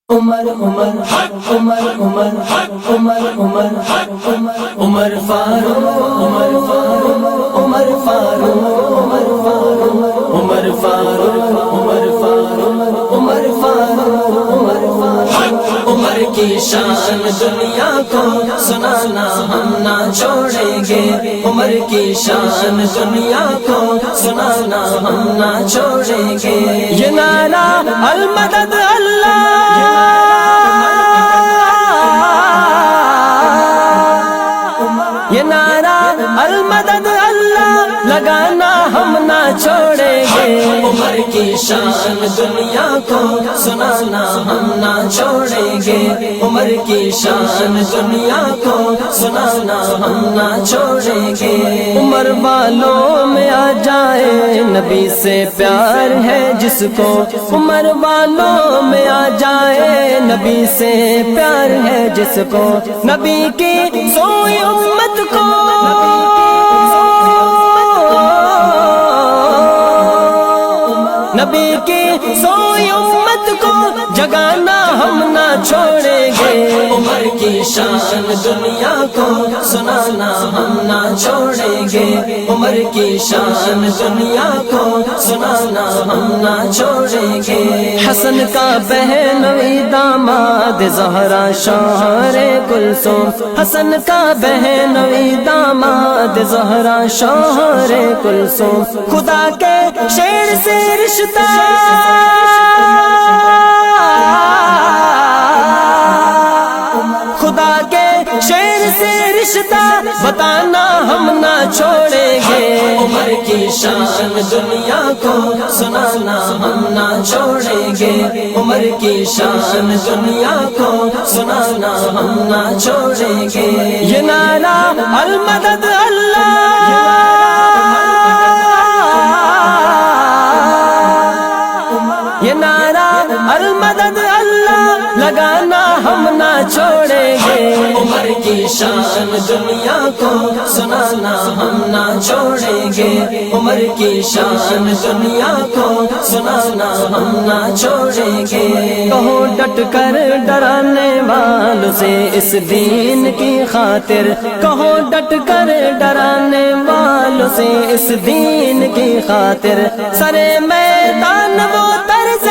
عمر عمر عمر عمر عمر عمر عمر فاروق عمر فاروق عمر فاروق عمر فاروق عمر فاروق عمر فاروق عمر فاروق عمر کی شان دنیا کو سنانا ہم نہ چھوڑیں گے، عمر کی شان دنیا کو سنانا ہم نہ چھوڑیں گے۔ یہ نعرہ المدد اللہ، یہ نعرہ المدد اللہ لگانا ہم نہ چھوڑیں گے۔ عمر کی شان دنیا کو سنانا ہم نہ چھوڑیں گے، عمر کی شان دنیا کو سنانا ہم نہ چھوڑیں گے۔ عمر والوں میں آ جائے نبی سے پیار ہے جس کو، عمر والوں میں آ جائے نبی سے پیار ہے جس کو، نبی کی سوئی امت کو نبی کی سوئی امت کو جگانا ہم نہ چھوڑیں گے۔ عمر کی شان دنیا کو سنانا ہم نہ چھوڑیں گے، عمر کی شان دنیا کو سنانا ہم نہ چھوڑیں گے۔ حسن کا بہنوئی داماد زہرا شوہر کلثوم، حسن کا بہنوئی داماد زہرا شوہر کلثوم، خدا کے شیر سے رشتہ خدا کے شیر سے رشتہ بتانا ہم نہ چھوڑیں گے۔ عمر کی شان دنیا کو سنانا ہم نہ چھوڑیں گے، عمر کی شان دنیا کو سنانا ہم نہ چھوڑیں گے۔ یہ نعرہ المدد اللہ، یہ نعرہ المدد اللہ لگانا ہم نہ چھوڑیں گے۔ عمر کی شان دنیا کو سنانا ہم نہ چھوڑیں گے، عمر کی شان دنیا کو سنانا ہم نہ چھوڑیں گے۔ کہو ڈٹ کر ڈرانے والوں سے اس دین کی خاطر، کہو ڈٹ کر ڈرانے والوں سے اس دین کی خاطر، سرے میدان وہ طرز